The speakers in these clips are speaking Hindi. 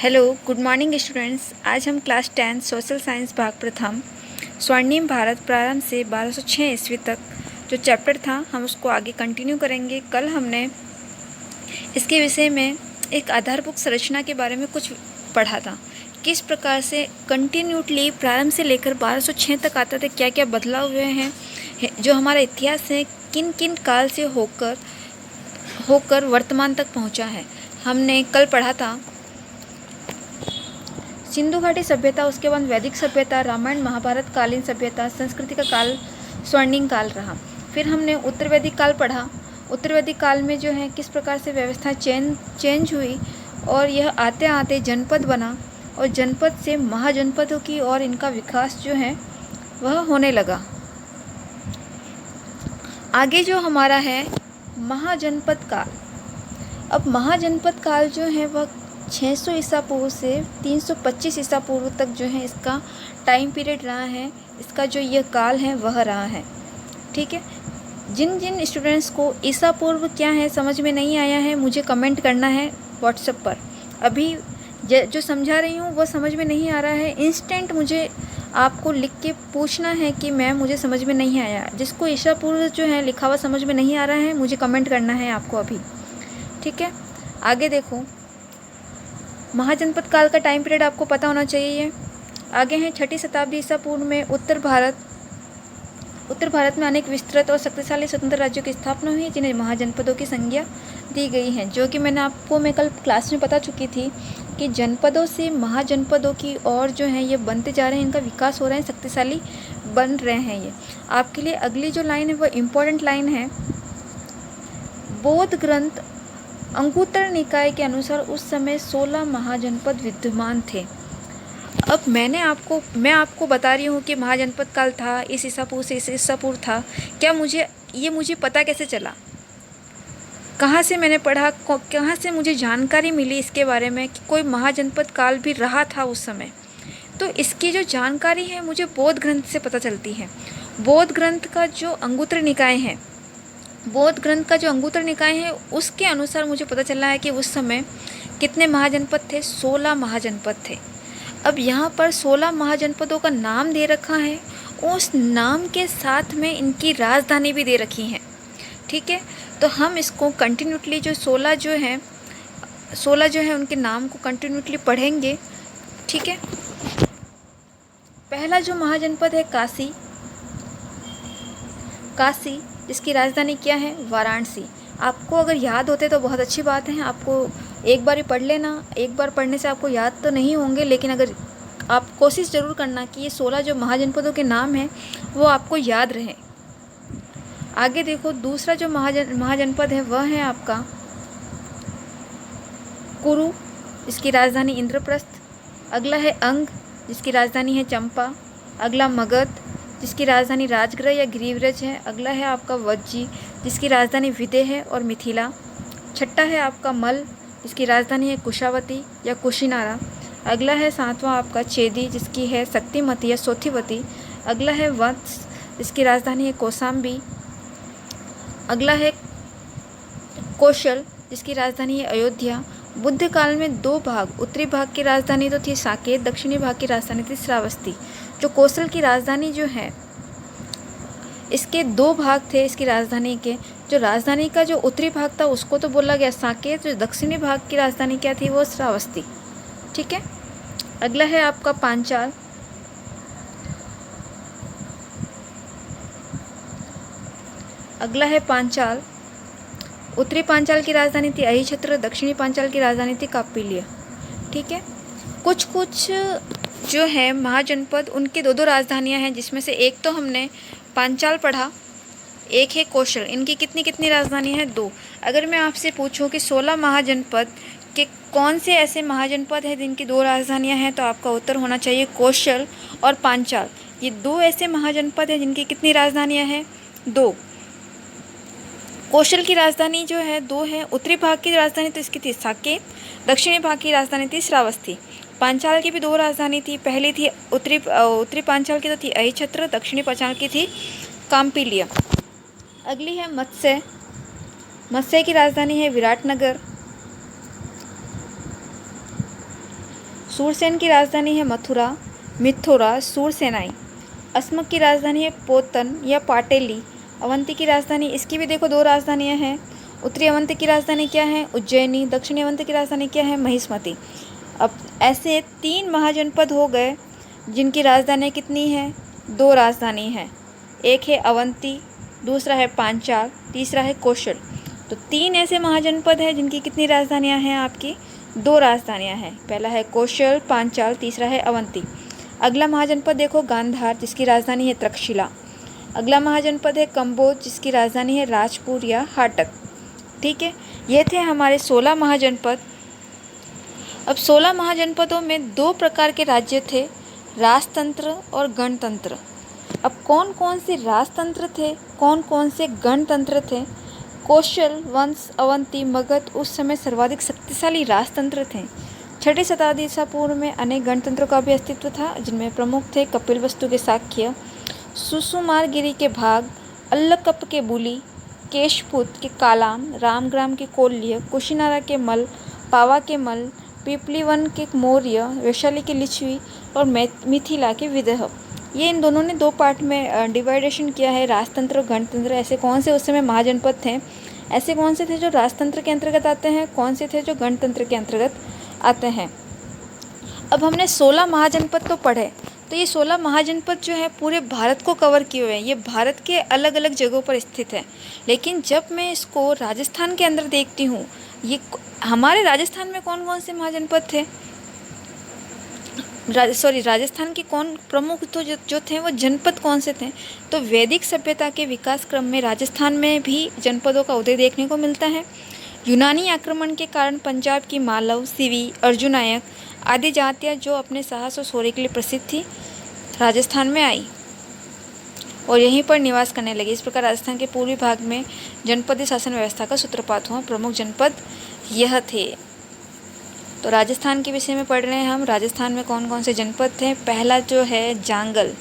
Hello, good morning students. आज हम क्लास 10 सोशल साइंस भाग प्रथम स्वर्णिम भारत प्रारंभ से 1206 ईस्वी तक जो चैप्टर था हम उसको आगे कंटिन्यू करेंगे। कल हमने इसके विषय में एक आधारभूत संरचना के बारे में कुछ पढ़ा था, किस प्रकार से कंटिन्यूटली प्रारंभ से लेकर 1206 तक आता था, क्या क्या बदलाव हुए हैं, जो हमारा इतिहास है किन किन काल से होकर वर्तमान तक पहुंचा है। हमने कल पढ़ा था सिंधु घाटी सभ्यता, उसके बाद वैदिक सभ्यता, रामायण महाभारत कालीन सभ्यता, संस्कृति का काल स्वर्णिम काल रहा। फिर हमने उत्तर वैदिक काल पढ़ा। उत्तर वैदिक काल में जो है किस प्रकार से व्यवस्था चेंज हुई और यह आते आते जनपद बना और जनपद से महाजनपदों की और इनका विकास जो है वह होने लगा। आगे जो हमारा है महाजनपद काल। अब महाजनपद काल जो है वह 600 ईसा पूर्व से 325 ईसा पूर्व तक जो है इसका टाइम पीरियड रहा है, इसका जो यह काल है वह रहा है। ठीक है, जिन जिन स्टूडेंट्स को ईसा पूर्व क्या है समझ में नहीं आया है मुझे कमेंट करना है व्हाट्सएप पर। अभी जो समझा रही हूँ वो समझ में नहीं आ रहा है, इंस्टेंट मुझे आपको लिख के पूछना है कि मैम मुझे समझ में नहीं आया। जिसको ईसा पूर्व जो है लिखा हुआ समझ में नहीं आ रहा है मुझे कमेंट करना है आपको अभी। ठीक है, आगे देखो, महाजनपद काल का टाइम पीरियड आपको पता होना चाहिए। आगे हैं 6ठी शताब्दी ईसा पूर्व में उत्तर भारत में अनेक विस्तृत और शक्तिशाली स्वतंत्र राज्यों की स्थापना हुई जिन्हें महाजनपदों की संज्ञा दी गई है, जो कि मैं कल क्लास में बता चुकी थी कि जनपदों से महाजनपदों की और जो है ये बनते जा रहे हैं, इनका विकास हो रहा है, शक्तिशाली बन रहे हैं। ये आपके लिए अगली जो लाइन है वो इम्पोर्टेंट लाइन है। बौद्ध ग्रंथ अंगुत्तर निकाय के अनुसार उस समय 16 महाजनपद विद्यमान थे। अब मैं आपको बता रही हूँ कि महाजनपद काल था, इस ईसा पूर्व से इस ईसा पूर्व था। क्या मुझे पता कैसे चला, कहाँ से मैंने पढ़ा, कहाँ से मुझे जानकारी मिली इसके बारे में कि कोई महाजनपद काल भी रहा था उस समय? तो इसकी जो जानकारी है मुझे बौद्ध ग्रंथ से पता चलती है। बौद्ध ग्रंथ का जो अंगुत्तर निकाय है उसके अनुसार मुझे पता चला है कि उस समय कितने महाजनपद थे, 16 महाजनपद थे। अब यहाँ पर 16 महाजनपदों का नाम दे रखा है, उस नाम के साथ में इनकी राजधानी भी दे रखी है। ठीक है, तो हम इसको कंटिन्यूटली जो 16 जो है उनके नाम को कंटिन्यूटली पढ़ेंगे। ठीक है, पहला जो महाजनपद है काशी, जिसकी राजधानी क्या है, वाराणसी। आपको अगर याद होते तो बहुत अच्छी बात है, आपको एक बार ही पढ़ लेना। एक बार पढ़ने से आपको याद तो नहीं होंगे, लेकिन अगर आप कोशिश ज़रूर करना कि ये 16 जो महाजनपदों के नाम हैं वो आपको याद रहें। आगे देखो, दूसरा जो महाजनपद है वह है आपका कुरु, जिसकी राजधानी इंद्रप्रस्थ। अगला है अंग, जिसकी राजधानी है चंपा। अगला मगध, जिसकी राजधानी राजगृह या गिरिव्रज है। अगला है आपका वज्जी, जिसकी राजधानी विदेह है और मिथिला। छठा है आपका मल, जिसकी राजधानी है कुशावती या कुशीनारा। अगला है 7वां आपका चेदी, जिसकी है शक्तिमती या सोथिवती। अगला है वत्स, जिसकी राजधानी है कौशाम्बी। अगला है कौशल, जिसकी राजधानी है अयोध्या। बुद्ध काल में 2 भाग, उत्तरी भाग की राजधानी तो थी साकेत, दक्षिणी भाग की राजधानी थी श्रावस्ती। जो कौशल की राजधानी जो है, इसके 2 भाग थे इसकी राजधानी के। जो राजधानी का जो उत्तरी भाग था उसको तो बोला गया साकेत, जो दक्षिणी भाग की राजधानी क्या थी वो श्रावस्ती। ठीक है, अगला है आपका पांचाल। उत्तरी पांचाल की राजधानी थी अहिछत्र, दक्षिणी पांचाल की राजधानी थी कापिल्य। ठीक है, कुछ जो है महाजनपद उनकी 2 राजधानियां हैं, जिसमें से एक तो हमने पांचाल पढ़ा, एक है कौशल। इनकी कितनी राजधानी है, 2। अगर मैं आपसे पूछूं कि 16 महाजनपद के कौन से ऐसे महाजनपद हैं जिनकी 2 राजधानियां हैं, तो आपका उत्तर होना चाहिए कौशल और पांचाल। ये 2 ऐसे महाजनपद हैं जिनकी कितनी राजधानियां हैं, 2। कौशल की राजधानी जो है 2 है। उत्तरी भाग की राजधानी तो इसकी थी साकेत, दक्षिणी भाग की राजधानी थी श्रावस्ती। पांचाल की भी 2 राजधानी थी, पहली थी उत्तरी पांचाल की तो थी अहिछत्र, दक्षिणी पांचाल की थी काम्पिल्य। अगली है मत्स्य की राजधानी है विराटनगर। सूरसेन की राजधानी है मथुरा, मिथुरा, सूरसेनाई। अस्मक की राजधानी है पोतन या पाटेली। अवंती की राजधानी, इसकी भी देखो 2 राजधानियां हैं। उत्तरी अवंती की राजधानी क्या है? उज्जैनी। दक्षिणी अवंती की राजधानी क्या है? महिष्मती। अब ऐसे 3 महाजनपद हो गए जिनकी राजधानी कितनी है? 2 राजधानी है। एक है अवंती, दूसरा है पांचाल, तीसरा है कौशल। तो 3 ऐसे महाजनपद हैं जिनकी कितनी राजधानियां हैं? आपकी 2 राजधानियां हैं। पहला है कौशल, पांचाल, तीसरा है अवंती। अगला महाजनपद देखो गांधार, जिसकी राजधानी है तक्षशिला। अगला महाजनपद है कंबोज, जिसकी राजधानी है राजपुर या हाटक। ठीक है, ये थे हमारे 16 महाजनपद। अब 16 महाजनपदों में 2 प्रकार के राज्य थे, राजतंत्र और गणतंत्र। अब कौन कौन से राजतंत्र थे, कौन कौन से गणतंत्र थे? कौशल, वंश, अवंती, मगध उस समय सर्वाधिक शक्तिशाली राजतंत्र थे। 6ठी शताब्दी ईसा पूर्व में अनेक गणतंत्रों का भी अस्तित्व था, जिनमें प्रमुख थे कपिलवस्तु के शाक्य, सुसुमारगिरी के भाग, अल्लकप के बुली, केशपुत के कालाम, रामग्राम के कोल्य, कुशीनारा के मल, पावा के मल, पीपलीवन के मौर्य, वैशाली के लिच्छवी और मिथिला के विदर्भ। ये इन दोनों ने 2 पार्ट में डिवाइडेशन किया है, राजतंत्र और गणतंत्र। ऐसे कौन से उस समय महाजनपद थे, ऐसे कौन से थे जो राजतंत्र के अंतर्गत आते हैं, कौन से थे जो गणतंत्र के अंतर्गत आते हैं। अब हमने 16 महाजनपद तो पढ़े, तो ये 16 महाजनपद जो है पूरे भारत को कवर किए हुए हैं। ये भारत के अलग अलग जगहों पर स्थित है। लेकिन जब मैं इसको राजस्थान के अंदर देखती हूँ, ये हमारे राजस्थान में कौन कौन से महाजनपद थे, राजस्थान के कौन प्रमुख तो जो थे वो जनपद कौन से थे? तो वैदिक सभ्यता के विकास क्रम में राजस्थान में भी जनपदों का उदय देखने को मिलता है। यूनानी आक्रमण के कारण पंजाब की मालव, सिवी, अर्जुनायक आदि जातियाँ जो अपने साहस और शौर्य के लिए प्रसिद्ध थी, राजस्थान में आई और यहीं पर निवास करने लगी। इस प्रकार राजस्थान के पूर्वी भाग में जनपदीय शासन व्यवस्था का सूत्रपात हुआ। प्रमुख जनपद यह थे। तो राजस्थान के विषय में पढ़ रहे हैं हम। राजस्थान में कौन कौन से जनपद थे? पहला जो है जांगल।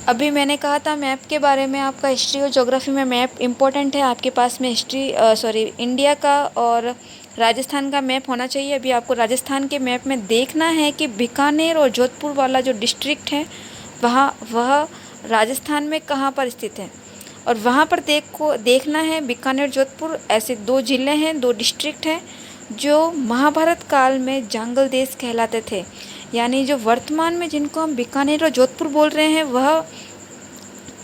अभी मैंने कहा था मैप के बारे में, आपका हिस्ट्री और ज्योग्राफी में मैप इम्पोर्टेंट है। आपके पास में इंडिया का और राजस्थान का मैप होना चाहिए। अभी आपको राजस्थान के मैप में देखना है कि बीकानेर और जोधपुर वाला जो डिस्ट्रिक्ट है वह राजस्थान में कहाँ पर स्थित है, और वहाँ पर देखना है बीकानेर, जोधपुर ऐसे 2 जिले हैं, 2 डिस्ट्रिक्ट हैं जो महाभारत काल में जांगल देश कहलाते थे। यानी जो वर्तमान में जिनको हम बीकानेर और जोधपुर बोल रहे हैं, वह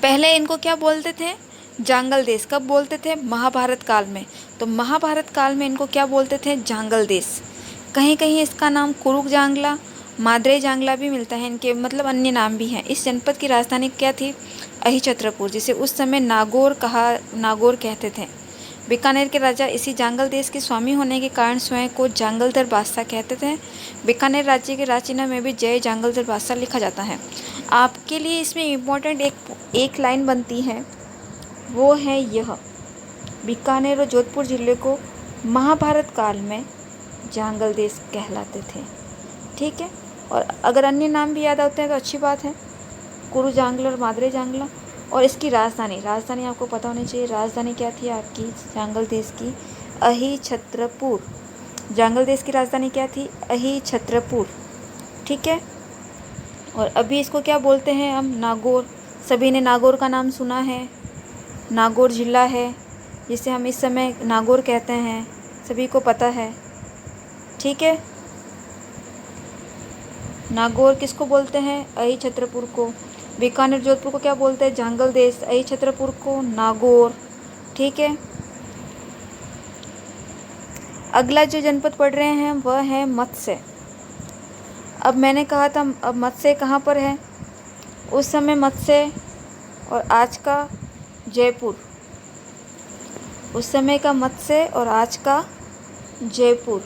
पहले इनको क्या बोलते थे? जांगल देश। कब बोलते थे? महाभारत काल में। तो महाभारत काल में इनको क्या बोलते थे? जांगल देश। कहीं कहीं इसका नाम कुरुक जांगला, माद्रे जांगला भी मिलता है, इनके मतलब अन्य नाम भी हैं। इस जनपद की राजधानी क्या थी? अहिछत्रपुर, जिसे उस समय नागौर कहते थे। बीकानेर के राजा इसी जांगल देश के स्वामी होने के कारण स्वयं को जांगलधर बादशाह कहते थे। बीकानेर राज्य के राजचिन्ह में भी जय जांगलधर बादशाह लिखा जाता है। आपके लिए इसमें इम्पोर्टेंट एक लाइन बनती है, वो है यह: बीकानेर और जोधपुर जिले को महाभारत काल में जांगल देश कहलाते थे। ठीक है, और अगर अन्य नाम भी याद आते हैं तो अच्छी बात है, कुरु जांगला और माद्रे जांगला। और इसकी राजधानी आपको पता होनी चाहिए। राजधानी क्या थी आपकी जांगल देश की? अहिछत्रपुर। जांगल देश की राजधानी क्या थी? अहिछत्रपुर। ठीक है, और अभी इसको क्या बोलते हैं हम? नागौर। सभी ने नागौर का नाम सुना है। नागौर जिला है जिसे हम इस समय नागौर कहते हैं, सभी को पता है। ठीक है, नागौर किसको बोलते हैं? अहिछत्रपुर को। बीकानेर जोधपुर को क्या बोलते हैं? जांगल देश। अहिछत्रपुर को नागौर। ठीक है, अगला जो जनपद पढ़ रहे हैं वह है मत्स्य। अब मैंने कहा था अब मत्स्य कहाँ पर है? उस समय मत्स्य और आज का जयपुर, उस समय का मत्स्य और आज का जयपुर।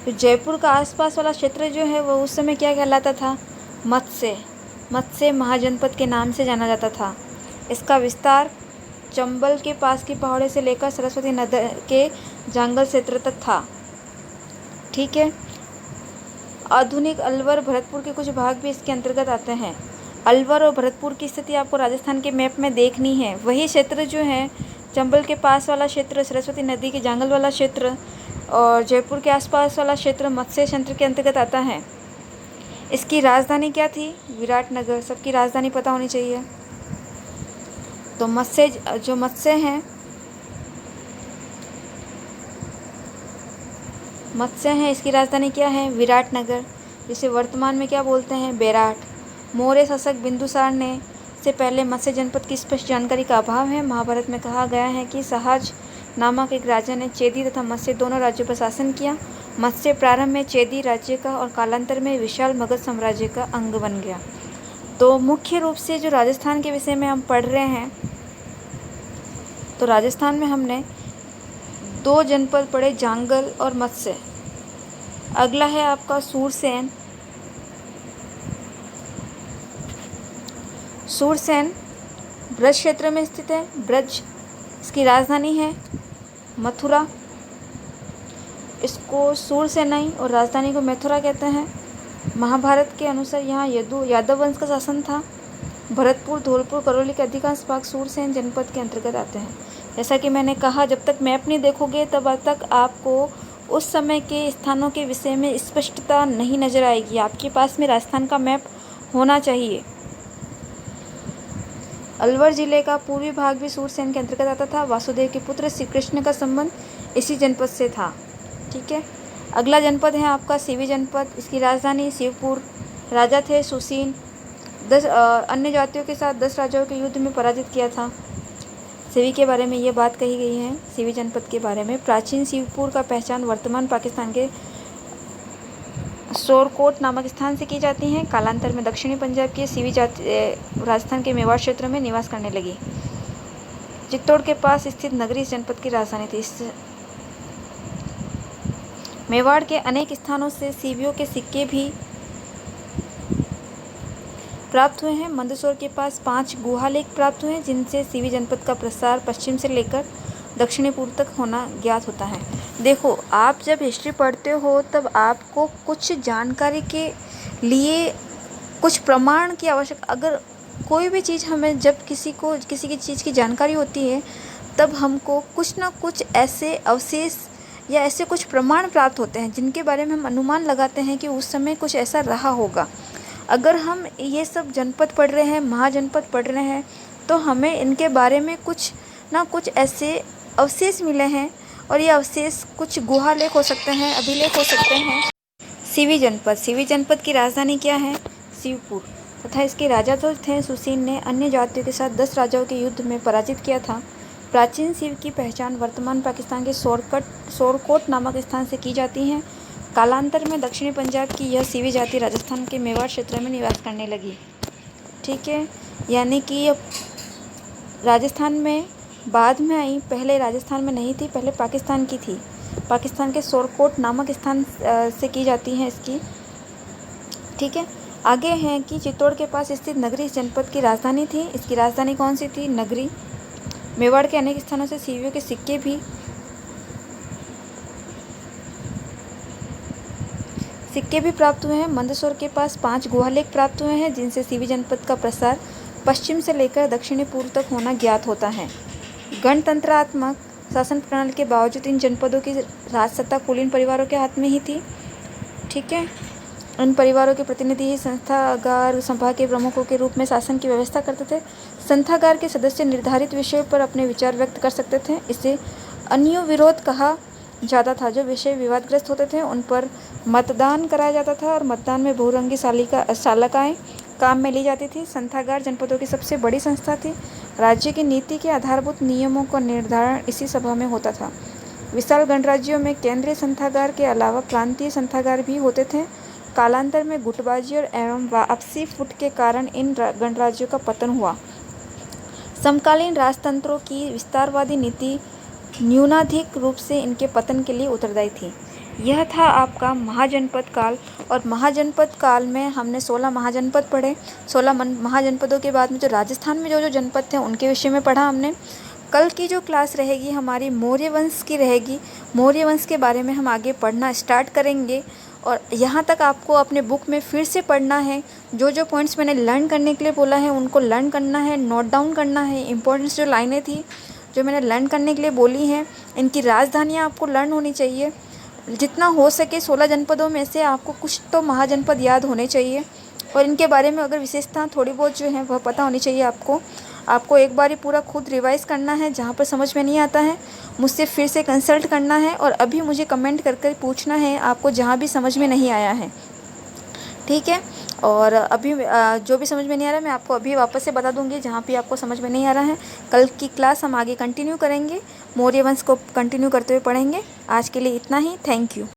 तो जयपुर का आसपास वाला क्षेत्र जो है वो उस समय क्या कहलाता था? मत्स्य महाजनपद के नाम से जाना जाता था। इसका विस्तार चंबल के पास की पहाड़ों से लेकर सरस्वती नदी के जंगल क्षेत्र तक था। ठीक है, आधुनिक अलवर, भरतपुर के कुछ भाग भी इसके अंतर्गत आते हैं। अलवर और भरतपुर की स्थिति आपको राजस्थान के मैप में देखनी है। वही क्षेत्र जो है चंबल के पास वाला क्षेत्र, सरस्वती नदी के जंगल वाला क्षेत्र और जयपुर के आसपास वाला क्षेत्र मत्स्य क्षेत्र के अंतर्गत आता है। इसकी राजधानी क्या थी? विराटनगर। सबकी राजधानी पता होनी चाहिए। तो मत्स्य हैं इसकी राजधानी क्या है? विराटनगर, जिसे वर्तमान में क्या बोलते हैं? बेराट। मौर्य शासक बिंदुसार ने से पहले मत्स्य जनपद की स्पष्ट जानकारी का अभाव है। महाभारत में कहा गया है कि सहाज नामक एक राजा ने चेदी तथा मत्स्य दोनों राज्यों पर शासन किया। मत्स्य प्रारंभ में चेदी राज्य का और कालांतर में विशाल मगध साम्राज्य का अंग बन गया। तो मुख्य रूप से जो राजस्थान के विषय में हम पढ़ रहे हैं, तो राजस्थान में हमने 2 जनपद पढ़े, जांगल और मत्स्य। अगला है आपका सूरसेन। सूरसेन ब्रज क्षेत्र में स्थित है। ब्रज इसकी राजधानी है मथुरा। इसको सूरसेनाई और राजधानी को मथुरा कहते हैं। महाभारत के अनुसार यहाँ यादव वंश का शासन था। भरतपुर, धौलपुर, करौली के अधिकांश भाग सूरसेन जनपद के अंतर्गत आते हैं। जैसा कि मैंने कहा, जब तक मैप नहीं देखोगे तब तक आपको उस समय के स्थानों के विषय में स्पष्टता नहीं नजर आएगी। आपके पास में राजस्थान का मैप होना चाहिए। अलवर जिले का पूर्वी भाग भी सूरसेन के अंतर्गत आता था। वासुदेव के पुत्र श्री कृष्ण का संबंध इसी जनपद से था। ठीक है। अगला जनपद है आपका सीवी जनपद। इसकी राजधानी शिवपुर। राजा थे सुसीन। 10 अन्य जातियों के साथ 10 राजाओं के युद्ध में पराजित किया था। सीवी के बारे में ये बात कही गई है। सीवी जनपद के बारे में प्राचीन शिवपुर का पहचान वर्तमान पाकिस्तान के सोरकोट नामक स्थान से की जाती है। कालांतर में दक्षिणी पंजाब की सीवी जाति राजस्थान के मेवाड़ क्षेत्र में निवास करने लगी। चित्तौड़ के पास स्थित नगरी इस जनपद की राजधानी थी। मेवाड़ के अनेक स्थानों से सीवियों के सिक्के भी प्राप्त हुए हैं। मंदसौर के पास 5 गुहा लेख प्राप्त हुए हैं, जिनसे सीवी जनपद का प्रसार पश्चिम से लेकर दक्षिणी पूर्व तक होना ज्ञात होता है। देखो, आप जब हिस्ट्री पढ़ते हो तब आपको कुछ जानकारी के लिए कुछ प्रमाण की आवश्यकता, अगर कोई भी चीज़ हमें, जब किसी की चीज़ की जानकारी होती है तब हमको कुछ ना कुछ ऐसे अवशेष या ऐसे कुछ प्रमाण प्राप्त होते हैं जिनके बारे में हम अनुमान लगाते हैं कि उस समय कुछ ऐसा रहा होगा। अगर हम ये सब जनपद पढ़ रहे हैं, महाजनपद पढ़ रहे हैं, तो हमें इनके बारे में कुछ ना कुछ ऐसे अवशेष मिले हैं, और ये अवशेष कुछ गुहा लेख हो सकते हैं, अभिलेख हो सकते हैं। सीवी जनपद की राजधानी क्या है? शिवपुर। तथा इसके राजा जो थे सुसीन ने अन्य जातियों के साथ 10 राजाओं के युद्ध में पराजित किया था। प्राचीन शिव की पहचान वर्तमान पाकिस्तान के सोरकोट नामक स्थान से की जाती है। कालांतर में दक्षिणी पंजाब की यह सीवी जाति राजस्थान के मेवाड़ क्षेत्र में निवास करने लगी। ठीक है, यानी कि राजस्थान में बाद में आई, पहले राजस्थान में नहीं थी, पहले पाकिस्तान की थी। पाकिस्तान के सोरकोट नामक स्थान से की जाती है इसकी। ठीक है, आगे हैं कि चित्तौड़ के पास स्थित नगरी इस जनपद की राजधानी थी। इसकी राजधानी कौन सी थी? नगरी। मेवाड़ के अनेक स्थानों से सीवियों के सिक्के भी प्राप्त हुए हैं। मंदसौर के पास 5 गुहालेख प्राप्त हुए हैं, जिनसे सीवी जनपद का प्रसार पश्चिम से लेकर दक्षिणी पूर्व तक होना ज्ञात होता है। गणतंत्रात्मक शासन प्रणाली के बावजूद इन जनपदों की राजसत्ता कुलीन परिवारों के हाथ में ही थी। ठीक है, इन परिवारों के प्रतिनिधि ही संस्थागार सभा के प्रमुखों के रूप में शासन की व्यवस्था करते थे। संस्थागार के सदस्य निर्धारित विषयों पर अपने विचार व्यक्त कर सकते थे। इसे अन्योविरोध कहा जाता था। जो विषय विवादग्रस्त होते थे उन पर मतदान कराया जाता था, और मतदान में बहुरंगी सालिकाएँ काम में ली जाती थी। संस्थागार जनपदों की सबसे बड़ी संस्था थी। राज्य की नीति के आधारभूत नियमों का निर्धारण इसी सभा में होता था। विशाल गणराज्यों में केंद्रीय संस्थागार के अलावा प्रांतीय संस्थागार भी होते थे। कालांतर में गुटबाजी और एवं आपसी फुट के कारण इन गणराज्यों का पतन हुआ। समकालीन राजतंत्रों की विस्तारवादी नीति न्यूनाधिक रूप से इनके पतन के लिए उत्तरदायी थी। यह था आपका महाजनपद काल। और महाजनपद काल में हमने 16 महाजनपद पढ़े। 16 महाजनपदों के बाद में जो राजस्थान में जो जनपद थे उनके विषय में पढ़ा हमने। कल की जो क्लास रहेगी हमारी मौर्य वंश की रहेगी। मौर्य वंश के बारे में हम आगे पढ़ना स्टार्ट करेंगे, और यहाँ तक आपको अपने बुक में फिर से पढ़ना है। जो पॉइंट्स मैंने लर्न करने के लिए बोला है उनको लर्न करना है, नोट डाउन करना है। इंपॉर्टेंस जो लाइनें थी जो मैंने लर्न करने के लिए बोली हैं, इनकी राजधानियाँ आपको लर्न होनी चाहिए। जितना हो सके 16 जनपदों में से आपको कुछ तो महाजनपद याद होने चाहिए और इनके बारे में अगर विशेषता थोड़ी बहुत जो है वह पता होनी चाहिए आपको एक बार ही पूरा खुद रिवाइज़ करना है। जहाँ पर समझ में नहीं आता है मुझसे फिर से कंसल्ट करना है और अभी मुझे कमेंट कर पूछना है आपको जहाँ भी समझ में नहीं आया है, ठीक है। और अभी जो भी समझ में नहीं आ रहा है मैं आपको अभी वापस से बता दूंगी जहाँ भी आपको समझ में नहीं आ रहा है। कल की क्लास हम आगे कंटिन्यू करेंगे, मौर्य वंश को कंटिन्यू करते हुए पढ़ेंगे। आज के लिए इतना ही, थैंक यू।